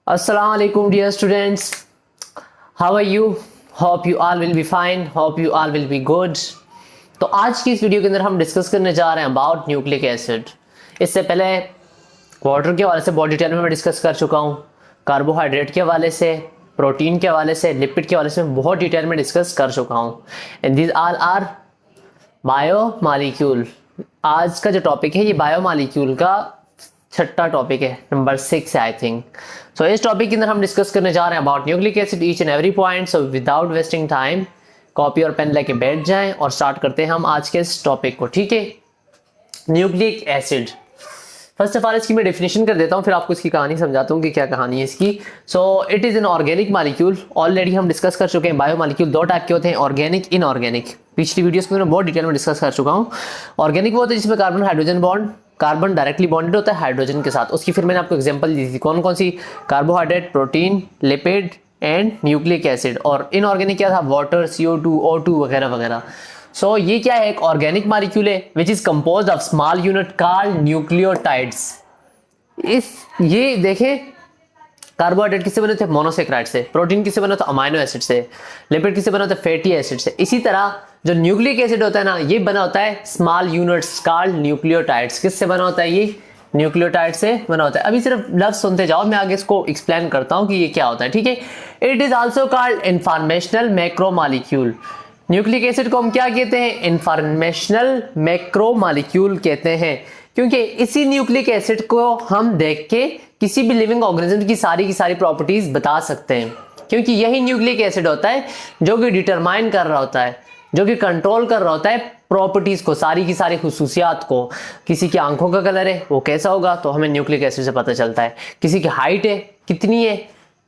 Assalamu alaikum dear students. How are you? Hope you all will be fine. Hope you all will be good. तो आज की इस video के अंदर हम डिस्कस करने जा रहे हैं अबाउट न्यूक्लिक एसिड। इससे पहले वाटर के हवाले से बहुत डिटेल में मैं डिस्कस कर चुका हूँ, कार्बोहाइड्रेट के हवाले से, प्रोटीन के हवाले से, लिपिड के हवाले से बहुत डिटेल में डिस्कस कर चुका हूँ। And this all are biomolecule. आज का जो टॉपिक है ये बायोमॉलिक्यूल का छठा टॉपिक है, नंबर 6 है आई थिंक। सो इस टॉपिक के अंदर हम डिस्कस करने जा रहे हैं about nucleic acid each and every point. So without wasting time copy और पेन लेके बैठ जाएं और स्टार्ट करते हैं हम आज के इस टॉपिक को। ठीक है, nucleic acid. First of all इसकी मैं डेफिनेशन कर देता हूँ, फिर आपको इसकी कहानी समझाता हूँ कि क्या कहानी है इसकी। So it is an organic molecule. Already हम डिस्कस कर चुके हैं बायोमॉलिक्यूल दो टाइप के होते हैं, ऑर्गेनिक, इनऑर्गेनिक। पिछली वीडियोस में मैं बहुत डिटेल में डिस्कस कर चुका हूँ। ऑर्गेनिक वो होता है जिसमें carbon hydrogen bond, carbon directly bonded होता है हाइड्रोजन के साथ। उसकी फिर मैंने आपको एग्जांपल दी थी, कौन कौन सी, carbohydrate, protein, lipid and nucleic acid. और इनऑर्गेनिक क्या था, वाटर, CO2, O2 वगैरह वगैरह। सो ये क्या है, एक ऑर्गेनिक मॉलिक्यूल है which is composed of small unit called nucleotides. ये देखें, कार्बोहाइड्रेट किससे बने थे, मोनोसेक्राइड से। प्रोटीन किससे बना था, अमाइनो एसिड से। लिपिड किससे बना था, फैटी एसिड से। इसी तरह जो न्यूक्लिक एसिड होता है ना, ये बना होता है स्मॉल यूनिट्स कॉल्ड न्यूक्लियोटाइड्स। किससे बना होता है, ये न्यूक्लियोटाइड से बना होता है। अभी सिर्फ लफ्ज सुनते जाओ, मैं आगे इसको एक्सप्लेन करता हूं कि ये क्या होता है। ठीक है, it is also called informational macromolecule. Nucleic acid को हम क्या कहते हैं, इंफॉर्मेशनल मैक्रोमॉलिक्यूल कहते हैं, क्योंकि इसी न्यूक्लिक एसिड को हम देख के किसी भी लिविंग ऑर्गेनिज्म की सारी प्रॉपर्टीज बता सकते हैं, क्योंकि यही न्यूक्लिक एसिड होता है जो कि डिटरमाइन कर रहा होता है, जो कि कंट्रोल कर रहा होता है प्रॉपर्टीज को, सारी की सारी खुसूसियात को। किसी की आंखों का कलर है वो कैसा होगा तो हमें न्यूक्लिक एसिड से पता चलता है। किसी की हाइट है कितनी है,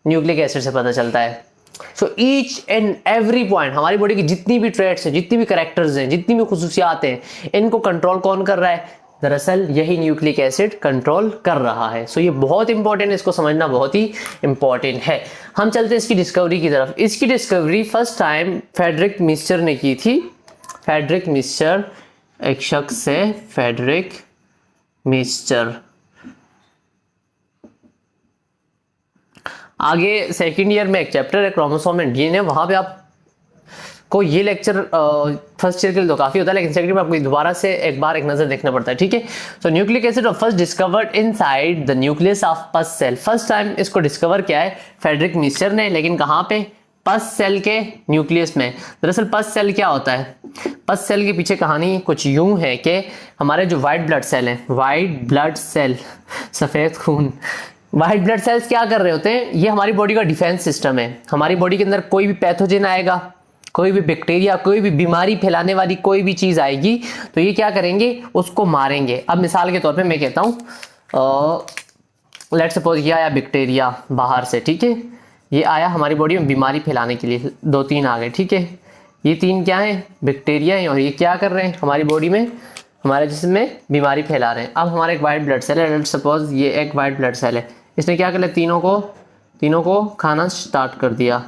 न्यूक्लिक एसिड से पता चलता है। So each and every point, हमारी बॉडी की जितनी भी ट्रेट्स हैं, जितनी भी कैरेक्टर्स हैं, जितनी भी खुसूसियात हैं, इनको कंट्रोल कौन कर रहा है, दरअसल यही न्यूक्लिक एसिड कंट्रोल कर रहा है। सो ये बहुत इंपॉर्टेंट है, इसको समझना बहुत ही इंपॉर्टेंट है। हम चलते हैं इसकी डिस्कवरी की तरफ। इसकी discovery first time Friedrich Miescher ने की थी। फ्रेडरिक मिस्चर एक शख्स है, फ्रेडरिक मिस्चर। आगे सेकेंड ईयर में एक चैप्टर है क्रोमोसोम एंड डीएनए, वहां पे आप को ये लेक्चर फर्स्ट ईयर के लिए तो काफी होता है, लेकिन सेकंड में आपको दोबारा से एक बार एक नजर देखना पड़ता है। ठीक है, so nucleic acid first discovered inside the nucleus of pus cell. First time इसको डिस्कवर किया है फ्रेडरिक मिस्चर ने, लेकिन कहाँ पे, पस सेल के न्यूक्लियस में। दरअसल पस सेल क्या होता है, पस सेल के पीछे कहानी कुछ यूं है कि हमारे जो व्हाइट ब्लड सेल है, व्हाइट ब्लड सेल, सफेद खून, व्हाइट ब्लड सेल्स क्या कर रहे होते हैं, ये हमारी बॉडी का डिफेंस सिस्टम है। हमारी बॉडी के अंदर कोई भी पैथोजन आएगा, कोई भी बैक्टीरिया, कोई भी बीमारी फैलाने वाली कोई भी चीज आएगी तो ये क्या करेंगे, उसको मारेंगे। अब मिसाल के तौर पे मैं कहता हूँ, लेट्स सपोज ये आया बैक्टीरिया बाहर से, ठीक है, ये आया हमारी बॉडी में बीमारी फैलाने के लिए, 2-3 आ गए। ठीक है, ये 3 क्या है, बैक्टीरिया है, और ये क्या कर रहे हैं, हमारी बॉडी में, हमारे जिस्म में बीमारी फैला रहे हैं। अब हमारा एक वाइट ब्लड सेल है, लेट्स सपोज ये एक वाइट ब्लड सेल है, इसने क्या कर लिया, तीनों को खाना स्टार्ट कर दिया,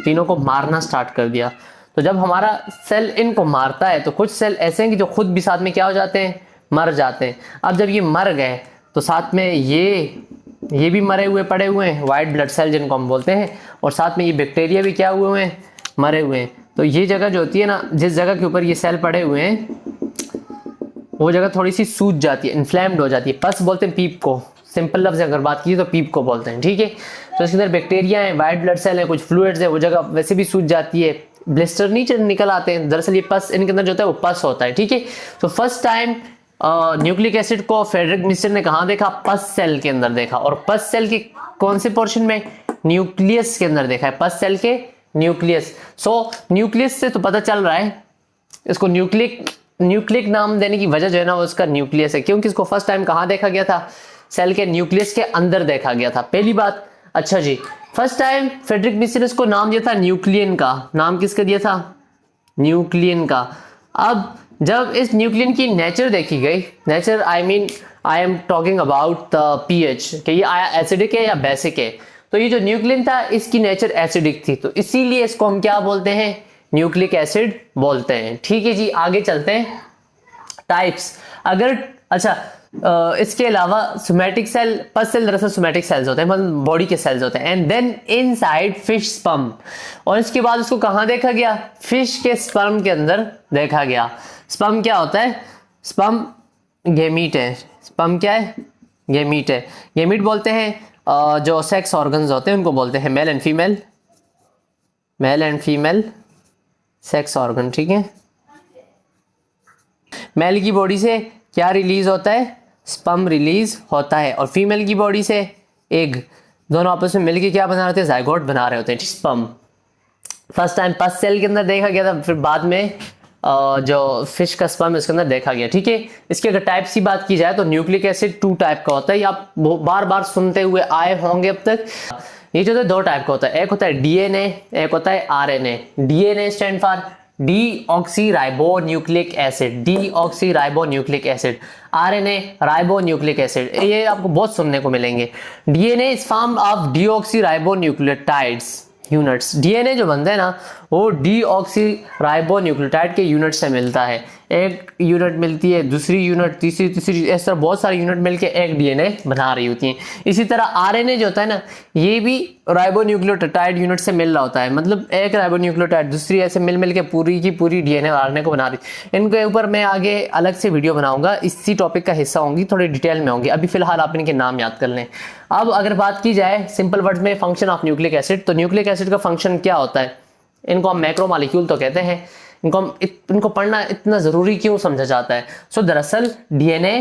तीनों को मारना स्टार्ट कर दिया। तो जब हमारा सेल इनको मारता है तो कुछ सेल ऐसे हैं कि जो खुद भी साथ में क्या हो जाते हैं, मर जाते हैं। अब जब ये मर गए तो साथ में ये भी मरे हुए पड़े हुए हैं, वाइट ब्लड सेल जिनको हम बोलते हैं, और साथ में ये बैक्टीरिया भी क्या हुए हैं, मरे हुए हैं। तो ये जगह जो होती है ना, जिस जगह के ऊपर ये सेल पड़े हुए हैं, वो जगह थोड़ी सी सूज जाती है, इन्फ्लेम्ड हो जाती है। पस बोलते हैं पीप को, सिंपल लफ्ज अगर बात की तो पीप को बोलते हैं। ठीक है, तो इसके अंदर बैक्टीरिया है, वाइट ब्लड सेल है, कुछ फ्लूइड्स है, वो जगह वैसे भी सूज जाती है, ब्लिस्टर नीचे निकल आते हैं। दरअसल ये पस इनके अंदर जो होता है वो पस होता है। ठीक है, तो फर्स्ट टाइम न्यूक्लिक एसिड को फ्रेडरिक मिस्चर ने कहाँ देखा, पस सेल के अंदर देखा, और पस सेल के कौन से पोर्शन में, न्यूक्लियस के अंदर देखा है, पस सेल के न्यूक्लियस। सो न्यूक्लियस से तो पता चल रहा है, इसको न्यूक्लिक नाम देने की वजह जो है ना, वो उसका न्यूक्लियस है, क्योंकि इसको फर्स्ट टाइम कहाँ देखा गया था, सेल के न्यूक्लियस के अंदर देखा गया था, पहली बात। अच्छा जी, फर्स्ट टाइम फ्रेडरिक मिस्चर ने इसको नाम दिया था न्यूक्लियन का। नाम किसका दिया था, न्यूक्लियन का। अब जब इस न्यूक्लियन की नेचर देखी गई, nature I am talking about the pH, कि ये आया एसिडिक है या बेसिक है। तो ये जो न्यूक्लियन था इसकी नेचर एसिडिक थी, तो इसीलिए इसको हम क्या बोलते हैं, न्यूक्लिक एसिड बोलते हैं। ठीक है जी, आगे चलते हैं, टाइप्स। अगर अच्छा इसके अलावा सोमैटिक सेल, पस सेल दरअसल सोमैटिक सेल्स होते हैं, मतलब बॉडी के सेल्स होते हैं। And then inside fish sperm, और इसके बाद उसको कहाँ देखा गया? फिश के स्पर्म के अंदर देखा गया। स्पर्म क्या होता है? स्पर्म गेमीट है। स्पर्म क्या है? गेमीट है। गेमीट बोलते हैं जो सेक्स ऑर्गन्स होते हैं उनको बोलते हैं male and female, male and female sex organ, ठीक है। मेल की बॉडी से क्या रिलीज होता है? स्पर्म रिलीज होता है, और फीमेल की बॉडी से एग। दोनों आपस में मिलके क्या बना रहे होते हैं? जाइगोट बना रहे होते हैं, स्पर्म। फर्स्ट टाइम पस सेल के अंदर देखा गया था, फिर बाद में जो फिश का स्पर्म इसके अंदर देखा गया, ठीक है। इसके अगर टाइप्स की बात की जाए तो न्यूक्लिक एसिड 2 टाइप का होता है, ये आप बार बार सुनते हुए आए होंगे अब तक। ये जो 2 टाइप का होता है, एक होता है डीएनए, एक होता है RNA. DNA stand for deoxyribonucleic acid, deoxyribonucleic acid. RNA ribonucleic acid, ये आपको बहुत सुनने को मिलेंगे। DNA is form of deoxyribonucleotides units. DNA जो बनता है ना वो डीऑक्सीराइबोन्यूक्लियोटाइड के यूनिट से मिलता है। एक यूनिट मिलती है, दूसरी यूनिट, तीसरी, इस तरह बहुत सारी यूनिट मिलके एक डीएनए बना रही होती हैं। इसी तरह आरएनए जो होता है ना, ये भी राइबोन्यूक्लियोटाइड यूनिट से मिल रहा होता है, मतलब एक राइबोन्यूक्लियोटाइड दूसरी ऐसे मिल के पूरी की पूरी डीएनए आरएनए को बना रही। इनके ऊपर मैं आगे अलग से वीडियो बनाऊंगा, इसी टॉपिक का हिस्सा होंगी, थोड़ी डिटेल में होंगी। अभी फिलहाल आप इनके नाम याद कर लें। अब अगर बात की जाए सिंपल वर्ड्स में फंक्शन ऑफ न्यूक्लिक एसिड, तो न्यूक्लिक एसिड का फंक्शन क्या होता है? इनको हम मैक्रोमॉलिक्यूल तो कहते हैं। इनको पढ़ना इतना जरूरी क्यों समझा जाता है? सो दरअसल DNA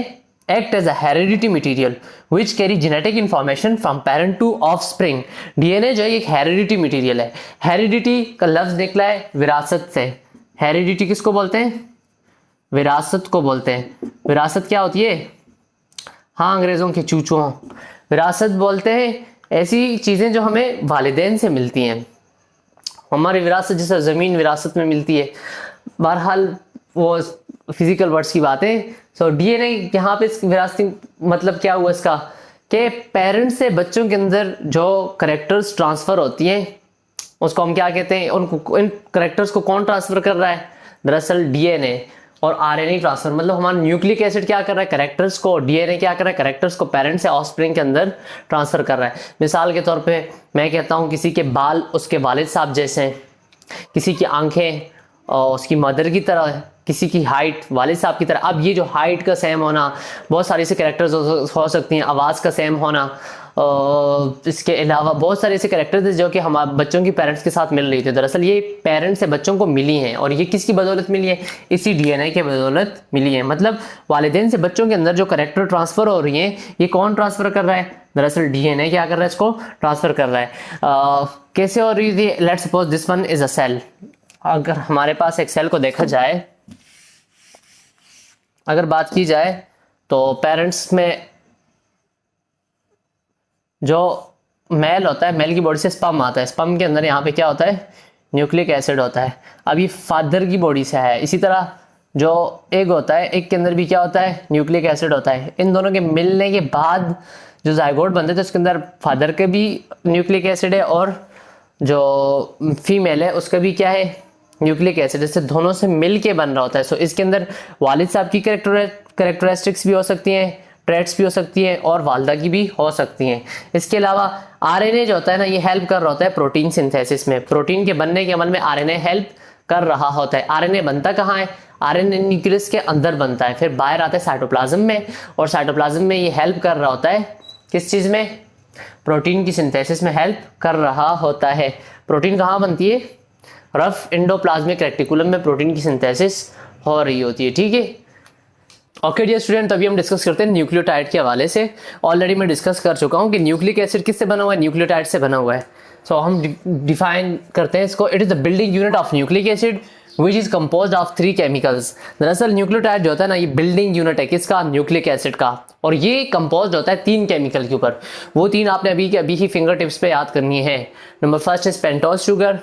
act as a heredity material which carry genetic information from parent to offspring. DNA जो है एक हेरिडिटी मटेरियल है। हेरिडिटी का लफ्ज निकला है विरासत से। हेरिडिटी किसको बोलते हैं? विरासत को बोलते हैं। विरासत क्या होती है? हाँ, अंग्रेजों के चूचों। विरासत बोलते हैं ऐसी चीजें जो हमें वालिदैन से मिलती हैं। हमारी विरासत जैसे ज़मीन विरासत में मिलती है, बहरहाल वो फिजिकल वर्ड्स की बात है। सो डीएनए यहाँ पे विरासती मतलब क्या हुआ इसका कि पेरेंट्स से बच्चों के अंदर जो करेक्टर्स ट्रांसफर होती हैं उसको हम क्या कहते हैं? उनको, इन करेक्टर्स को कौन ट्रांसफर कर रहा है? दरअसल डीएनए और आरएनए ट्रांसफर। मतलब हमारा न्यूक्लिक एसिड क्या कर रहा है? करेक्टर्स को। डीएनए क्या कर रहा है? करेक्टर्स को पेरेंट से ऑफस्प्रिंग के अंदर ट्रांसफर कर रहा है। मिसाल के तौर पे मैं कहता हूँ किसी के बाल उसके वालिद साहब जैसे हैं, किसी की आंखें उसकी मदर की तरह है, किसी की हाइट वालिद साहब की तरह। अब ये जो हाइट का सेम होना, बहुत सारी ऐसे कैरेक्टर्स हो सकती हैं, आवाज़ का सेम होना, इसके अलावा बहुत सारे ऐसे कैरेक्टर्स जो कि हमारे बच्चों की पेरेंट्स के साथ मिल रही थी। दरअसल ये पेरेंट्स से बच्चों को मिली हैं, और ये किसकी बदौलत मिली है? इसी डीएनए के बदौलत मिली है। मतलब वालिदैन से बच्चों के अंदर जो कैरेक्टर ट्रांसफर हो रही हैं, ये कौन ट्रांसफर कर रहा है? दरअसल डीएनए क्या कर रहा है? इसको ट्रांसफर कर रहा है। कैसे हो रही थी? Let's suppose this one is a cell. अगर हमारे पास एक सेल को देखा जाए, अगर बात की जाए तो पेरेंट्स में जो मेल होता है, मेल की बॉडी से स्पर्म आता है। स्पर्म के अंदर यहाँ पे क्या होता है? न्यूक्लिक एसिड होता है। अब ये फादर की बॉडी से है। इसी तरह जो एग होता है, एग के अंदर भी क्या होता है? न्यूक्लिक एसिड होता है। इन दोनों के मिलने के बाद जो जाइगोट बनते थे उसके अंदर फादर के भी न्यूक्लिक एसिड है और जो फीमेल है उसका भी क्या है? Nucleic acid. इससे दोनों से मिल के बन रहा होता है। सो इसके अंदर वालिद साहब की कैरेक्टरिस्टिक्स भी हो सकती हैं, ट्रेट्स भी हो सकती हैं, और वालदा की भी हो सकती हैं। इसके अलावा आरएनए जो होता है ना, ये हेल्प कर रहा होता है प्रोटीन सिंथेसिस में। प्रोटीन के बनने के अमल में आरएनए हेल्प कर रहा होता है। आरएनए बनता कहाँ है? आरएनए न्यूक्लियस के अंदर बनता है, फिर बाहर आता है साइटोप्लाज्म में, और साइटोप्लाज्म में ये हेल्प कर रहा होता है किस चीज़ में? प्रोटीन की सिंथेसिस में हेल्प कर रहा होता है। प्रोटीन कहाँ बनती है? रफ एंडोप्लाज्मिक रेटिकुलम में प्रोटीन की सिंथेसिस हो रही होती है, ठीक है। ओके डियर स्टूडेंट, अभी हम डिस्कस करते हैं न्यूक्लियोटाइड के हवाले से। ऑलरेडी मैं डिस्कस कर चुका हूँ कि न्यूक्लिक एसिड किससे बना हुआ है? न्यूक्लियोटाइड से बना हुआ है। सो हम डिफाइन करते हैं इसको। It is the building unit of nucleic acid which is composed of 3 chemicals. दरअसल न्यूक्लियोटाइड जो होता है ना, ये बिल्डिंग यूनिट है किसका? न्यूक्लिक एसिड का, और ये कंपोज्ड होता है 3 केमिकल के ऊपर। वो 3 आपने अभी ही फिंगर टिप्स पे याद करनी है। Number first is pentose sugar,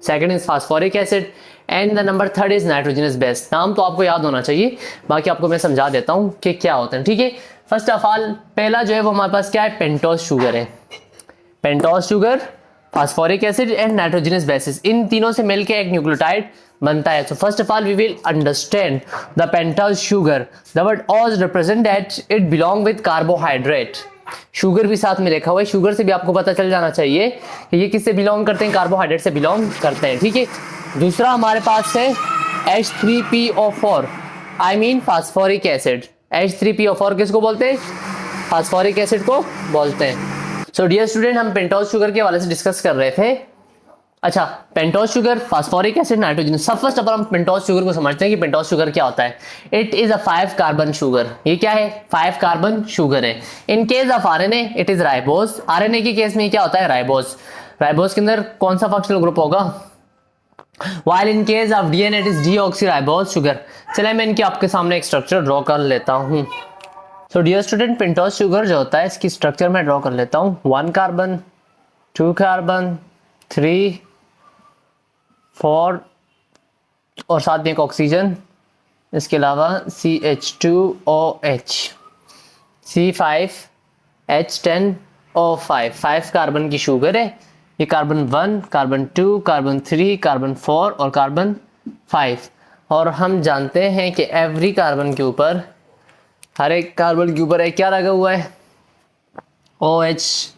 second is phosphoric acid, and the number third is nitrogenous base. नाम तो आपको याद होना चाहिए, बाकी आपको मैं समझा देता हूँ कि क्या होता है, ठीक है। फर्स्ट ऑफ ऑल पहला जो है वो हमारे पास क्या है? पेंटोज शुगर है। Pentose sugar, phosphoric acid and nitrogenous bases, इन तीनों से मिलकर एक न्यूक्लियोटाइड बनता है। तो first of all we will understand the pentose sugar. The word ose represent that it belong with carbohydrate. Sugar भी साथ में लिखा हुआ है, शुगर से भी आपको पता चल जाना चाहिए कि ये किससे बिलोंग करते हैं, कार्बोहाइड्रेट से बिलोंग करते हैं, ठीक है। दूसरा हमारे पास है H3PO4, I mean phosphoric acid. H3PO4 किसको बोलते हैं, फास्फोरिक एसिड को बोलते हैं। सो डियर स्टूडेंट, हम पेंटोज शुगर के हवाले से डिस्कस कर रहे थे। अच्छा, pentose sugar, phosphoric acid, nitrogen. सब फर्स्ट ऑफ ऑल हम पेंटोज शुगर को समझते हैं कि पेंटोज शुगर क्या होता है। It is a 5 carbon sugar. ये क्या है, 5 कार्बन शुगर है। In case of RNA it is ribose. RNA के केस में क्या होता है, राइबोज। राइबोज के अंदर कौन सा फंक्शनल ग्रुप होगा, while in case of DNA it is deoxyribose sugar। चले मैं इनके आपके सामने एक स्ट्रक्चर ड्रॉ कर लेता हूँ। So dear student, pentose sugar जो होता है इसकी स्ट्रक्चर में ड्रॉ कर लेता हूँ। 1 कार्बन, 2 कार्बन, 3, 4 और साथ में एक ऑक्सीजन, इसके अलावा CH2OH, C5H10O5। 5 कार्बन की शुगर है। ये कार्बन 1, कार्बन 2, कार्बन 3, कार्बन 4 और कार्बन 5। और हम जानते हैं कि एवरी कार्बन के ऊपर, हर एक कार्बन के ऊपर एक क्या लगा हुआ है, OH,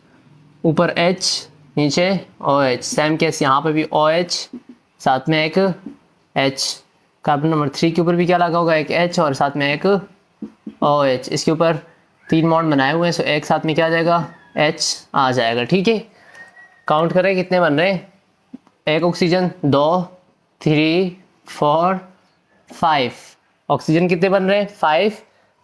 ऊपर H, नीचे OH। सेम केस यहाँ पे भी OH, साथ में एक H। कार्बन नंबर 3 के ऊपर भी क्या लगा होगा, एक H और साथ में एक OH। इसके ऊपर 3 बॉन्ड बनाए हुए हैं, सो एक साथ में क्या आ जाएगा, H आ जाएगा, ठीक है। काउंट करें कितने बन रहे हैं, एक ऑक्सीजन, 2, 3, 4, 5। ऑक्सीजन कितने बन रहे हैं, 5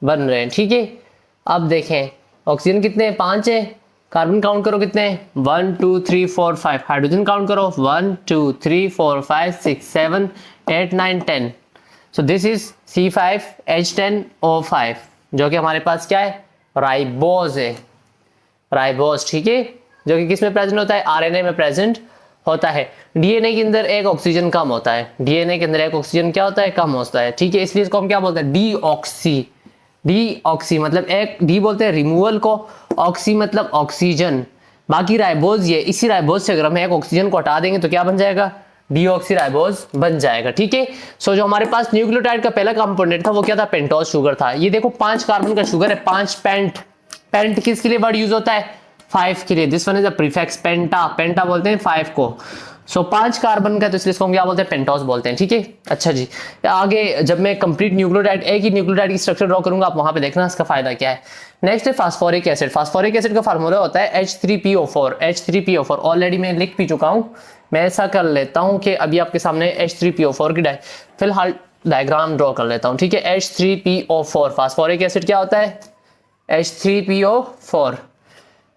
बन रहे हैं, ठीक है। अब देखें ऑक्सीजन कितने, 5 है। कार्बन काउंट करो कितने, 1 2 3 4 5। हाइड्रोजन काउंट करो, 1 2 3 4 5 6 7 8 9 10। सो दिस इज C5H10O5 जो कि हमारे पास क्या है, राइबोज है, राइबोज, ठीक है। जो कि किस में प्रेजेंट होता है, आरएनए में प्रेजेंट होता है। डीएनए के अंदर एक ऑक्सीजन कम होता है, डीएनए के अंदर एक ऑक्सीजन क्या होता है, कम होता है, ठीक है। इसलिए इसको हम क्या बोलते हैं, डीऑक्सी। डीऑक्सी मतलब एक डी बोलते हैं रिमूवल को, ऑक्सी मतलब ऑक्सीजन। बाकी राइबोज, ये इसी राइबोज से अगर हम एक ऑक्सीजन को हटा देंगे तो क्या बन जाएगा, डीऑक्सी राइबोज बन जाएगा, ठीक है। सो जो हमारे पास न्यूक्लियोटाइड का पहला कंपोनेंट था वो क्या था, पेंटोज शुगर था। ये देखो 5 कार्बन का शुगर है, 5 पेंट। पेंट किसके लिए वर्ड यूज होता है, 5 के लिए। This one is a prefix, penta. Penta बोलते हैं 5 को। सो 5 कार्बन का, तो इसलिए इसको हम क्या बोलते हैं, पेंटोज बोलते हैं, ठीक है। अच्छा जी, आगे जब मैं कंप्लीट न्यूक्लियोटाइड, एक ही न्यूक्लियोटाइड की स्ट्रक्चर ड्रॉ करूंगा, आप वहां पे देखना इसका फायदा क्या है। नेक्स्ट है फास्फोरिक एसिड। फास्फोरिक एसिड का फार्मूला होता है H3PO4। H3PO4 ऑलरेडी मैं लिख भी चुका हूं। मैं ऐसा कर लेता हूं कि अभी आपके सामने H3PO4 की फिलहाल डायग्राम ड्रॉ कर लेता हूं, ठीक है। H3PO4 फास्फोरिक एसिड क्या होता है, H3PO4।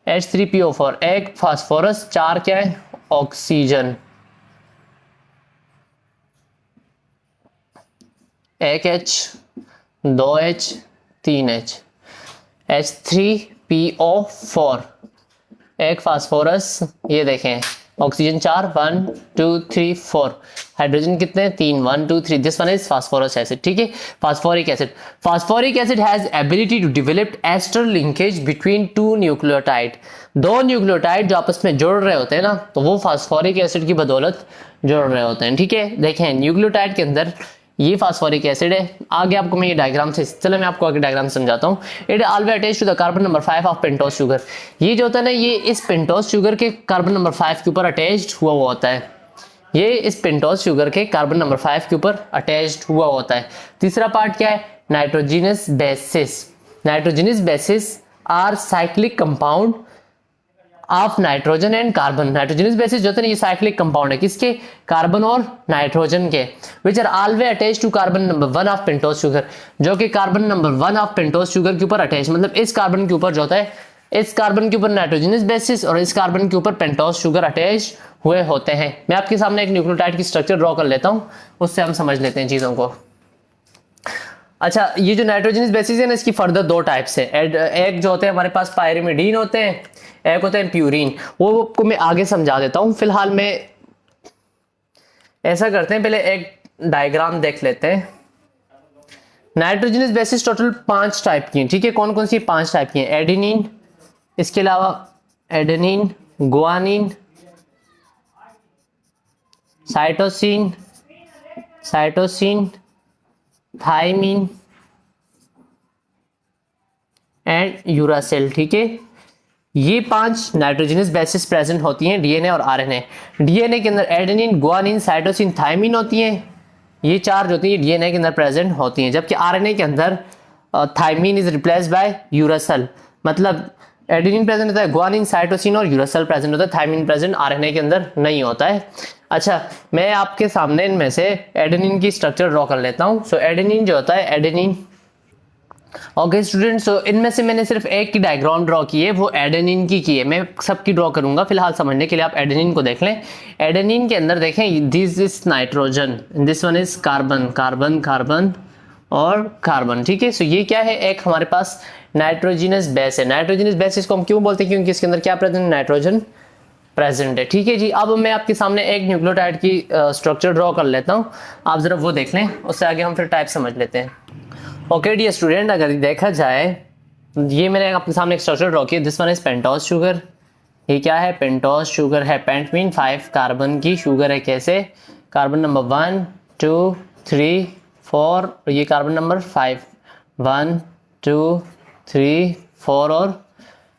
H3PO4 एक फास्फोरस, 4 क्या है, ऑक्सीजन, एक H, 2 H, 3 H। H3PO4 एक फास्फोरस, ये देखें ऑक्सीजन 4, 1 2 3 4। हाइड्रोजन कितने, 3, 1 2 3। This one is phosphorus acid, ठीक है। Phosphoric acid, phosphoric acid has ability to develop ester linkage between 2 nucleotide. 2 nucleotide जो आपस में जुड़ रहे होते हैं ना, तो वो फास्फोरिक एसिड की बदौलत जुड़ रहे होते हैं, ठीक है। देखें न्यूक्लियोटाइड के अंदर ये फास्फोरिक एसिड है। आगे आपको मैं ये डायग्राम से, चलो मैं आपको आगे डायग्राम समझाता हूँ। It always attached to the carbon number 5 of pentose sugar. ये जो होता है ना, ये इस पेंटोज शुगर के कार्बन नंबर 5 के ऊपर अटैच्ड हुआ होता है। ये इस पेंटोज शुगर के कार्बन नंबर 5 के ऊपर अटैच्ड हुआ होता है। तीसरा पार्ट क्या है, nitrogenous bases. Nitrogenous bases are cyclic compound of nitrogen and carbon. Nitrogenous bases जो होते हैं ये साइक्लिक कंपाउंड है, किसके, कार्बन और नाइट्रोजन के। Which are always attached to carbon number 1 of pentose sugar, जो कि carbon number 1 of pentose sugar के ऊपर अटैच, मतलब इस कार्बन के ऊपर जो होता है, इस कार्बन के ऊपर नाइट्रोजनस बेसिस और इस कार्बन के ऊपर पेंटोज शुगर अटैच हुए होते हैं। मैं आपके सामने एक न्यूक्लियोटाइड की स्ट्रक्चर ड्रॉ कर लेता हूं, उससे हम समझ लेते हैं चीजों को। अच्छा, ये जो नाइट्रोजनस बेसिस है ना, इसकी फर्दर 2 टाइप्स है। एक जो होते हैं हमारे पास पायरिमिडीन होते हैं, एक होता है प्यूरिन। वो को मैं आगे समझा देता हूं। फिलहाल में ऐसा करते हैं, पहले एक डायग्राम देख लेते हैं। नाइट्रोजनस बेसिस टोटल 5 टाइप की हैं, ठीक है। कौन कौन सी 5 टाइप की हैं, एडेनिन, इसके अलावा adenine, guanine, cytosine, cytosine, thymine and uracil. ठीक है, ये 5 नाइट्रोजनस बेसिस प्रेजेंट होती हैं डीएनए और आरएनए। डीएनए के अंदर एडेनिन, गुआनिन, साइटोसिन, थायमिन होती हैं। ये 4 जो होती है डीएनए के अंदर प्रेजेंट होती हैं, जबकि आरएनए के अंदर thymine is replaced by uracil. मतलब एडेनिन प्रेजेंट होता है, गुआनिन, साइटोसिन और यूरासिल प्रेजेंट होता है, थायमिन प्रेजेंट आरएनए के अंदर नहीं होता है। अच्छा, मैं आपके सामने इनमें से एडेनिन की स्ट्रक्चर ड्रॉ कर लेता हूँ। सो एडेनिन जो होता है, एडेनिन, ओके स्टूडेंट्स, सो इनमें से मैंने सिर्फ एक की डायग्राम ड्रॉ की है, वो एडेनिन की है। मैं सबकी ड्रॉ करूंगा, फिलहाल समझने के लिए आप एडेनिन को देख लें। एडेनिन के अंदर देखें, this is nitrogen, this one is carbon, carbon, carbon और कार्बन। ठीक है, सो ये क्या है, एक हमारे पास नाइट्रोजिनस बेस है। नाइट्रोजिनस बेस इसको हम क्यों बोलते हैं, क्योंकि इसके अंदर क्या प्रेजेंट, नाइट्रोजन प्रेजेंट है। ठीक है जी, अब मैं आपके सामने एक न्यूक्लियोटाइड की स्ट्रक्चर ड्रॉ कर लेता हूँ, आप जरा वो देख लें, उससे आगे हम फिर टाइप समझ लेते हैं। ओके डियर स्टूडेंट, अगर देखा जाए, ये मैंने आपके सामने एक स्ट्रक्चर ड्रॉ किया। This one is pentose sugar. ये क्या है, पेंटोस शुगर है। पेंट मीन 5 कार्बन की शुगर है। कैसे, कार्बन नंबर 1 2 3 4 और ये कार्बन नंबर 5, 1 2 3 4 और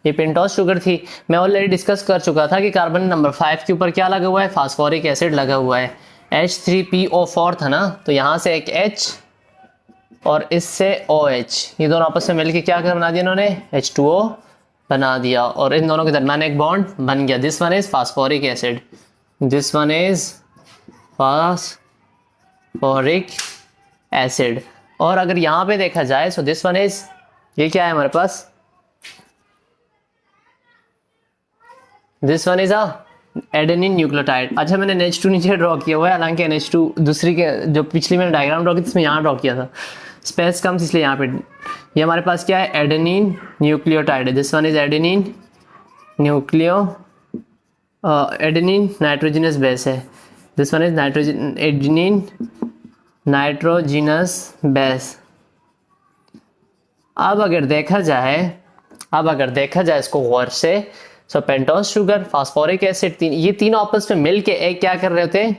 ये पेंटोस शुगर थी। मैं ऑलरेडी डिस्कस कर चुका था कि कार्बन नंबर 5 के ऊपर क्या लगा हुआ है, फास्फोरिक एसिड लगा हुआ है। H3PO4 था ना, तो यहाँ से एक H और इससे OH, ये दोनों आपस में मिलकर क्या कर बना दिया इन्होंने, H2O बना दिया, और इन दोनों के दरमियान एक बॉन्ड बन गया। This one is phosphoric acid, this one is phosphoric acid. और अगर यहाँ पे देखा जाए, सो दिस वन इज, ये क्या है हमारे पास, this one is adenine nucleotide. अच्छा, मैंने NH2 नीचे ड्रॉ किया हुआ है, हालांकि NH2 दूसरी के जो पिछली मैंने डायग्राम ड्रॉ की थी इसमें यहाँ ड्रॉ किया था, स्पेस कम इसलिए यहाँ पे। ये हमारे पास क्या है, एडेनिन न्यूक्लियोटाइड है। This one is adenine adenine nitrogenous base है। This one is adenine nitrogenous base. अब अगर देखा जाए इसको गौर से, so pentose sugar, phosphoric acid, ये तीनों आपस में मिलके एक क्या कर रहे होते हैं,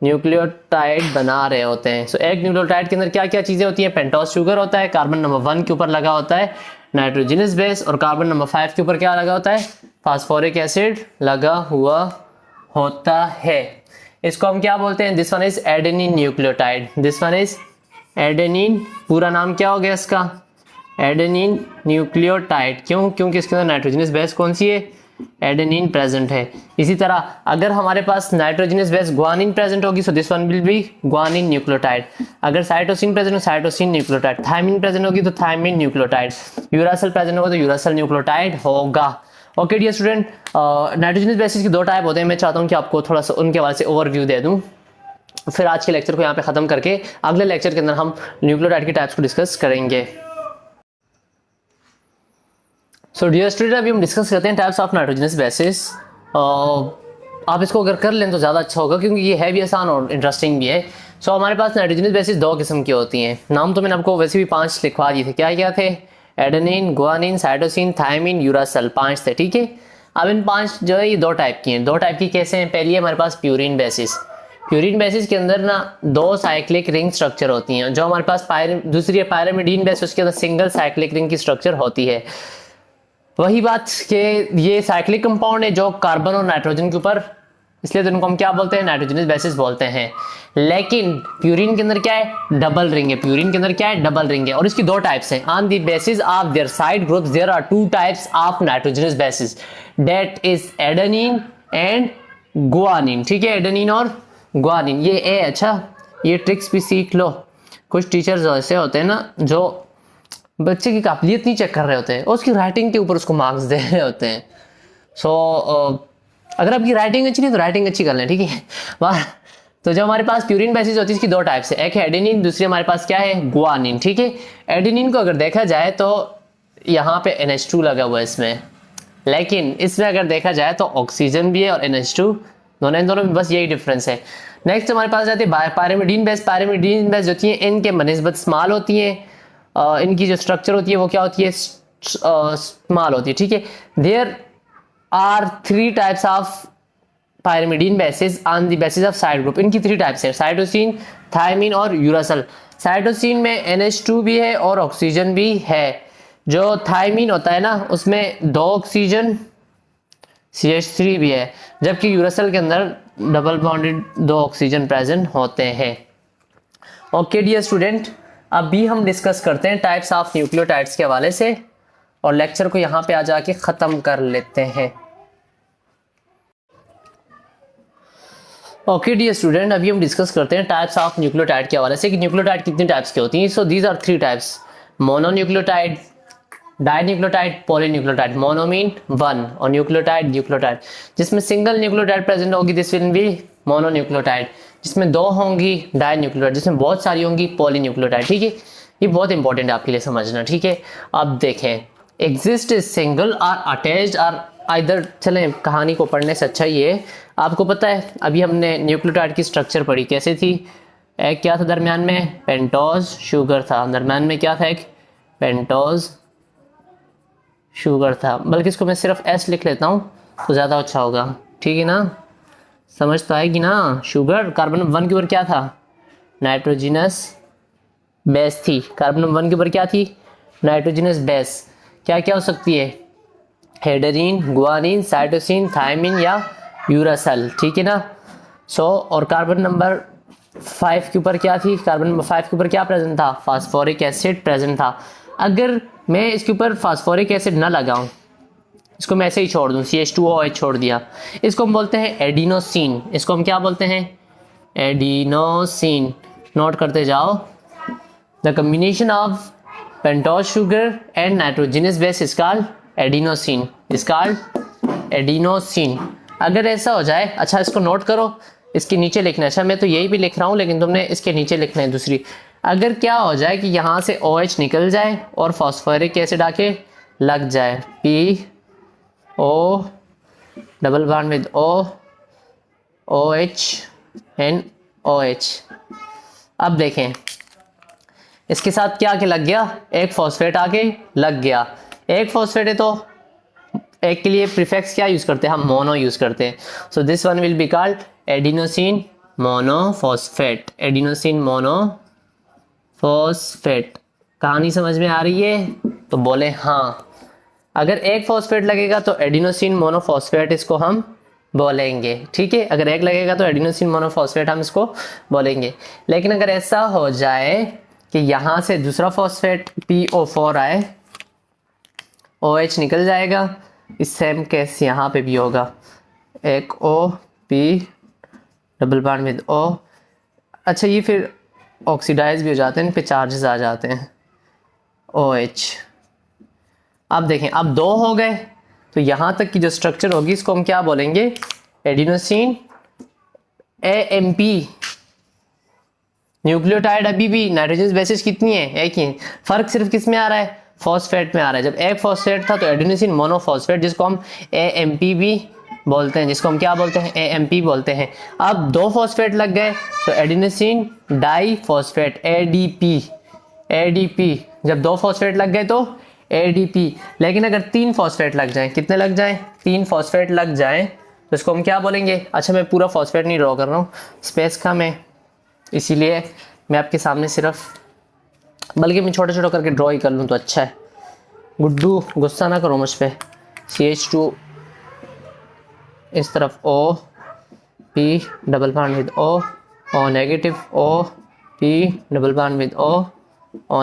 न्यूक्लियोटाइड बना रहे होते हैं। सो एक न्यूक्लियोटाइड के अंदर क्या क्या चीजें होती हैं, पेंटोस शुगर होता है, कार्बन नंबर 1 के ऊपर लगा होता है नाइट्रोजिनस बेस, और कार्बन नंबर 5 के ऊपर क्या लगा होता है, फास्फोरिक एसिड लगा हुआ होता है। इसको हम क्या बोलते हैं, this one is adenine nucleotide. This one is adenine, पूरा नाम क्या हो गया इसका, एडेनिन न्यूक्लियोटाइड। क्यों, क्योंकि इसके अंदर नाइट्रोजनस बेस कौन सी है, एडेनिन प्रेजेंट है। इसी तरह अगर हमारे पास नाइट्रोजनस बेस गुआनिन प्रेजेंट होगी, so this one will be guanine nucleotide. अगर साइटोसिन प्रेजेंट हो, साइटोसिन न्यूक्लियोटाइड। थायमिन प्रेजेंट होगी तो थायमिन न्यूक्लियोटाइड। यूरासिल प्रेजेंट होगा तो यूरासिल न्यूक्लियोटाइड होगा। Okay dear student, nitrogenous bases की 2 टाइप होते हैं। मैं चाहता हूँ कि आपको थोड़ा सा उनके हवाले से ओवरव्यू दे दूँ, फिर आज के लेक्चर को यहाँ पे खत्म करके अगले लेक्चर के अंदर हम न्यूक्लियोटाइड के टाइप्स को डिस्कस करेंगे। सो डियर स्टूडेंट, अभी हम डिस्कस करते हैं टाइप्स ऑफ नाइट्रोजनस बेसिस। आप इसको अगर कर लें तो ज़्यादा अच्छा होगा, क्योंकि ये है भी आसान और इंटरेस्टिंग भी है। सो हमारे पास नाइट्रोजनस बेसिस 2 किस्म की होती हैं। नाम तो मैंने आपको वैसे भी 5 लिखवा दिए थे। क्या क्या थे, adenine, guanine, cytosine, thymine, uracil, 5 थे। ठीक है, अब इन 5 जो है ये 2 टाइप की हैं। 2 टाइप की कैसे हैं, पहली है हमारे पास प्यूरिन बेसिस। प्यूरिन बेसिस के अंदर ना 2 साइक्लिक रिंग स्ट्रक्चर होती हैं। जो हमारे पास दूसरी है पायरिमिडीन बेस, उसके अंदर सिंगल साइक्लिक रिंग की स्ट्रक्चर होती है। वही बात कि ये साइक्लिक कंपाउंड है जो कार्बन और नाइट्रोजन के ऊपर, इसलिए तो इनको हम क्या बोलते हैं, नाइट्रोजनस बेसिस बोलते हैं। लेकिन प्यूरिन के अंदर क्या है, डबल रिंग है। प्यूरिन के अंदर क्या है, डबल रिंग है, और इसकी 2 टाइप्स हैं। On the basis of their side groups there are 2 types of nitrogenous bases, that is adenine and guanine. ठीक है, एडेनिन और गुआनिन, ये है। अच्छा, ये ट्रिक्स भी सीख लो। कुछ टीचर्स ऐसे होते हैं ना जो बच्चे की काबिलियत नहीं चेक कर रहे होते हैं, उसकी राइटिंग के ऊपर उसको मार्क्स दे रहे होते हैं। सो अगर आपकी राइटिंग अच्छी नहीं तो राइटिंग अच्छी कर लें। ठीक है, तो जो हमारे पास प्यूरिन बेसिस होती है इसकी 2 टाइप्स है, एक है एडेनिन, दूसरी हमारे पास क्या है, गुआनिन। ठीक है, एडेनिन को अगर देखा जाए तो यहाँ पे NH2 लगा हुआ है इसमें, लेकिन इसमें अगर देखा जाए तो ऑक्सीजन भी है और NH2, दोनों में बस यही डिफरेंस है। नेक्स्ट हमारे पास जाती है पायरिमिडीन बेस। पायरिमिडीन बेस जो होती है इनके बनिस्बत स्मॉल होती है, इनकी जो स्ट्रक्चर होती है वो क्या होती है, स्मॉल होती है। ठीक है, there are 3 types of pyrimidine bases on the basis of side group. इनकी 3 टाइप्स है, साइटोसिन, थायमिन और यूरासिल। साइटोसिन में NH2 भी है और ऑक्सीजन भी है। जो थायमिन होता है ना उसमें 2 ऑक्सीजन CH3 भी है, जबकि यूरासिल के अंदर डबल बॉन्डेड 2 ऑक्सीजन प्रेजेंट होते हैं। ओके डियर स्टूडेंट, अभी हम डिस्कस करते हैं टाइप्स ऑफ न्यूक्लियोटाइड्स के हवाले से और लेक्चर को यहाँ पे आ जाके ख़त्म कर लेते हैं। ओके डियर स्टूडेंट, अभी हम डिस्कस करते हैं टाइप्स ऑफ न्यूक्लियोटाइड के हवाले से कि न्यूक्लियोटाइड कितनी टाइप्स की होती हैं। So these are 3 types, mononucleotide, dinucleotide, polynucleotide. Mono mean 1 और न्यूक्लियोटाइड न्यूक्लियोटाइड। जिसमें सिंगल न्यूक्लियोटाइड प्रेजेंट होगी दिस विल बी मोनोन्यूक्लियोटाइड, जिसमें 2 होंगी डाइन्यूक्लियोटाइड, जिसमें बहुत सारी होंगी पॉलीन्यूक्लियोटाइड। ठीक है, ये बहुत इंपॉर्टेंट है आपके लिए समझना। ठीक है, अब देखें, एग्जिस्ट इज सिंगल और अटैच्ड और आइदर। चलें कहानी को पढ़ने से अच्छा ये आपको पता है, अभी हमने न्यूक्लियोटाइड की स्ट्रक्चर पढ़ी, कैसे थी। एक क्या था दरमियान में, पेंटोज शुगर था, दरमियान में क्या था, एक पेंटोज शुगर था। बल्कि इसको मैं सिर्फ S लिख लेता हूँ तो ज़्यादा अच्छा होगा। ठीक है ना, समझ तो आएगी ना। शुगर कार्बन 1 के ऊपर क्या था, नाइट्रोजिनस बेस थी। कार्बन 1 के ऊपर क्या थी, नाइट्रोजिनस बेस। क्या क्या हो सकती है, हेडरीन, गुआनिन, साइटोसिन, थायमिन या यूरासिल। ठीक है ना। और कार्बन नंबर 5 के ऊपर क्या थी, कार्बन नंबर 5 के ऊपर क्या प्रेजेंट था, फास्फोरिक एसिड प्रेजेंट था। अगर मैं इसके ऊपर फास्फोरिक एसिड ना लगाऊं, इसको मैं ऐसे ही छोड़ दूं, CH2OH छोड़ दिया, इसको हम बोलते हैं एडिनोसिन। इसको हम क्या बोलते हैं, एडिनोसिन। नोट करते जाओ, the combination of pentose sugar and nitrogenous base is called adenosine, is called adenosine. अगर ऐसा हो जाए, अच्छा इसको नोट करो, इसके नीचे लिखना है। अच्छा मैं तो यही भी लिख रहा हूँ लेकिन तुमने इसके नीचे लिखना है दूसरी। अगर क्या हो जाए कि यहाँ से OH निकल जाए और फॉस्फोरिक एसिड आके लग जाए, PO double bond with O, OH and OH। अब देखें इसके साथ क्या आके लग गया, एक फॉस्फेट आके लग गया। एक फॉस्फेट है तो एक के लिए प्रीफिक्स क्या यूज करते हैं, हम मोनो यूज करते हैं। सो this one will be called adenosine monophosphate, adenosine monophosphate. कहानी समझ में आ रही है तो बोले हाँ। अगर एक फॉस्फेट लगेगा तो एडिनोसिन मोनोफॉस्फेट इसको हम बोलेंगे। ठीक है, अगर एक लगेगा तो एडिनोसिन मोनोफॉस्फेट हम इसको बोलेंगे। लेकिन अगर ऐसा हो जाए कि यहाँ से दूसरा फॉस्फेट PO4 आए, OH निकल जाएगा, इस सेम केस यहाँ पे भी होगा, एक O, P double bond with O। अच्छा ये फिर ऑक्सीडाइज भी हो जाते हैं, इन पे चार्जेस आ जाते हैं, OH। अब देखें, अब 2 हो गए तो यहाँ तक की जो स्ट्रक्चर होगी इसको हम क्या बोलेंगे, एडिनोसिन AMP। न्यूक्लियोटाइड अभी भी नाइट्रोजन बेसिस कितनी है, एक ही। फर्क सिर्फ किस में आ रहा है, फॉस्फेट में आ रहा है। जब एक फॉस्फेट था तो एडिनोसिन मोनोफॉस्फेट, जिसको हम AMP भी बोलते हैं, जिसको हम क्या बोलते हैं, AMP बोलते हैं। अब 2 फॉस्फेट लग गए तो एडिनोसिन डाइफॉस्फेट, ADP। जब 2 फॉस्फेट लग गए तो ADP। लेकिन अगर 3 फॉस्फेट लग जाए, कितने लग जाए, 3 फॉस्फेट लग जाए तो इसको हम क्या बोलेंगे। अच्छा मैं पूरा फॉस्फेट नहीं ड्रॉ कर रहा हूँ, स्पेस कम है इसीलिए मैं आपके सामने सिर्फ, बल्कि मैं छोटा छोटा करके ड्रॉ ही कर लूँ तो अच्छा है। गुड्डू गुस्सा ना करो मुझ पे। CH2 इस तरफ O, P double bond with O negative, O P double bond with O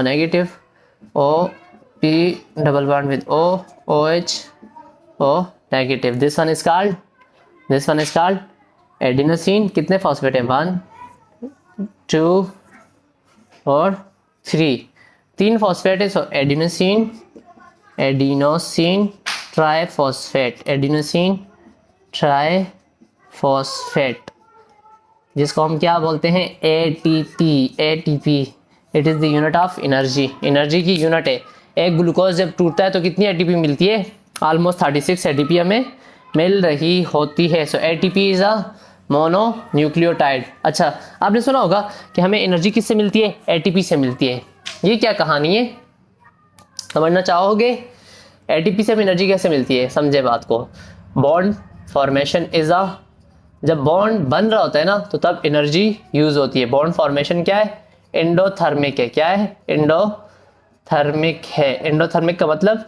negative, O P double bond with OH O negative. This one is called adenosine. कितने फॉस्फेट है, 1 2 और 3, 3 फॉस्फेट है। सो एडिनोसिन ट्राइफॉस्फेट, एडिनोसिन ट्राइफॉस्फेट, जिसको हम क्या बोलते हैं, ATP। It is the unit of energy, energy की यूनिट है। एक ग्लूकोज जब टूटता है तो कितनी ATP मिलती है, ऑलमोस्ट 36 ATP हमें मिल रही होती है। सो ATP is a mono nucleotide. अच्छा आपने सुना होगा कि हमें एनर्जी किससे मिलती है, ATP से मिलती है। ये क्या कहानी है, समझना चाहोगे। ATP से हमें एनर्जी कैसे मिलती है, समझे बात को। बॉन्ड फॉर्मेशन इज अ जब बॉन्ड बन रहा होता है ना तो तब एनर्जी यूज होती है। बॉन्ड फॉर्मेशन क्या है? एंडोथर्मिक है। क्या है? एंडोथर्मिक है। एंडोथर्मिक का मतलब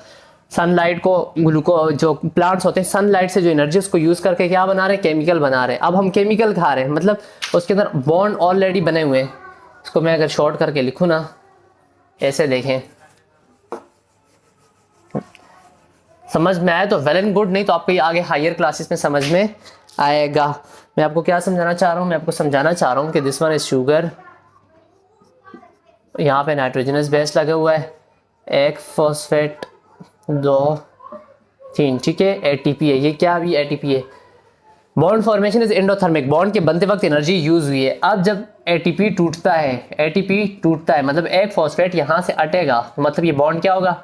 सनलाइट को जो प्लांट्स होते हैं सनलाइट से जो एनर्जी उसको यूज करके क्या बना रहे हैं? केमिकल बना रहे हैं। अब हम केमिकल खा रहे हैं, मतलब उसके अंदर बॉन्ड ऑलरेडी बने हुए हैं। इसको मैं अगर शॉर्ट करके लिखूँ ना, ऐसे देखें, समझ में आए तो वेल एंड गुड, नहीं तो आपको ये आगे हायर क्लासेस में समझ में आएगा। मैं आपको क्या समझाना चाह रहा हूँ? मैं आपको समझाना चाह रहा हूँ कि दिस वन इज शुगर, यहाँ पे नाइट्रोजनस बेस लगा हुआ है, एक फॉस्फेट 2 3, ठीक है, एटीपी है। ये क्या भी एटीपी है। Bond formation is endothermic, bond के बनते वक्त एनर्जी यूज हुई है। अब जब एटीपी टूटता है मतलब एक फॉस्फेट यहाँ से अटेगा, मतलब ये बॉन्ड क्या होगा?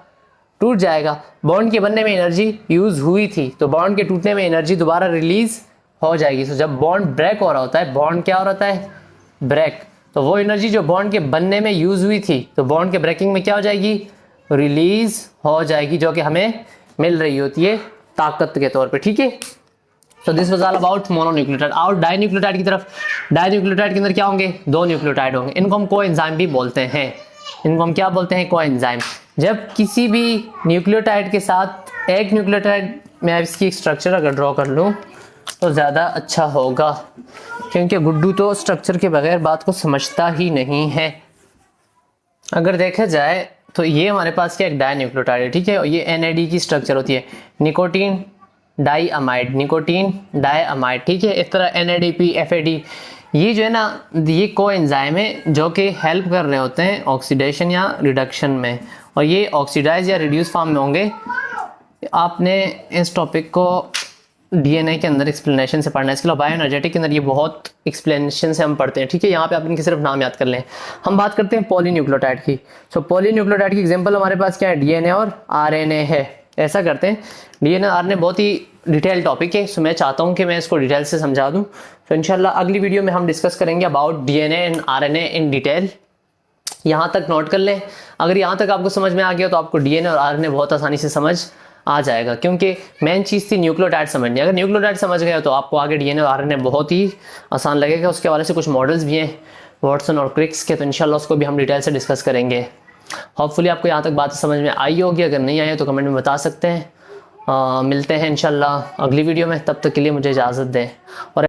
टूट जाएगा। बॉन्ड के बनने में एनर्जी यूज हुई थी तो बॉन्ड के टूटने में एनर्जी दोबारा रिलीज हो जाएगी। तो जब बॉन्ड ब्रेक हो रहा होता है, बॉन्ड क्या हो रहा है? ब्रेक। तो वो एनर्जी जो बॉन्ड के बनने में यूज हुई थी तो बॉन्ड के ब्रेकिंग में क्या हो जाएगी? रिलीज हो जाएगी, जो कि हमें मिल रही होती है ताकत के तौर पे, ठीक है। So this was all about mononucleotide. और डाइन्यूक्लियोटाइड की तरफ, डाइन्यूक्लियोटाइड के अंदर क्या होंगे? 2 न्यूक्लियोटाइड होंगे। इनको हम कोएंजाइम भी बोलते हैं। इनको हम क्या बोलते हैं? कोएंजाइम। जब किसी भी न्यूक्लियोटाइड के साथ एक न्यूक्लियोटाइड, मैं इसकी स्ट्रक्चर अगर ड्रॉ कर लूँ तो ज़्यादा अच्छा होगा, क्योंकि गुड्डू तो स्ट्रक्चर के बगैर बात को समझता ही नहीं है। अगर देखा जाए तो ये हमारे पास क्या एक डाइन्यूक्लियोटाइड है, ठीक है, और ये NAD की स्ट्रक्चर होती है, निकोटीन डाइअमाइड, निकोटीन डाइअमाइड, ठीक है। इस तरह NADP FAD, ये जो है ना, ये कोएंजाइम है जो कि हेल्प कर रहे होते हैं ऑक्सीडेशन या रिडक्शन में, और ये ऑक्सीडाइज या रिड्यूस फॉर्म में होंगे। आपने इस टॉपिक को DNA के अंदर एक्सप्लेनेशन से पढ़ना है। इसके अलावा बायोएनर्जेटिक के अंदर ये बहुत एक्सप्लेनेशन से हम पढ़ते हैं, ठीक है। यहाँ पे आप इनके सिर्फ नाम याद कर लें। हम बात करते हैं पॉलीन्यूक्लियोटाइड की। सो पॉलीन्यूक्लियोटाइड की एग्जांपल हमारे पास क्या है? DNA और RNA है। ऐसा करते हैं, DNA RNA बहुत ही डिटेल टॉपिक है, सो मैं चाहता हूँ कि मैं इसको डिटेल से समझा दूँ। तो इंशाल्लाह अगली वीडियो में हम डिस्कस करेंगे about DNA and RNA in detail. यहाँ तक नोट कर लें। अगर यहाँ तक आपको समझ में आ गया तो आपको DNA और RNA बहुत आसानी से समझ आ जाएगा, क्योंकि मेन चीज़ थी न्यूक्लियोटाइड समझनी। अगर न्यूक्लियोटाइड समझ गए तो आपको आगे DNA और RNA बहुत ही आसान लगेगा। उसके हवाले से कुछ मॉडल्स भी हैं वाटसन और क्रिक्स के, तो इंशाल्लाह उसको भी हम डिटेल से डिस्कस करेंगे। होपफुली आपको यहाँ तक बात समझ में आई होगी। अगर नहीं आई तो कमेंट में बता सकते हैं। मिलते हैं इंशाल्लाह अगली वीडियो में, तब तक के लिए मुझे इजाज़त दें। और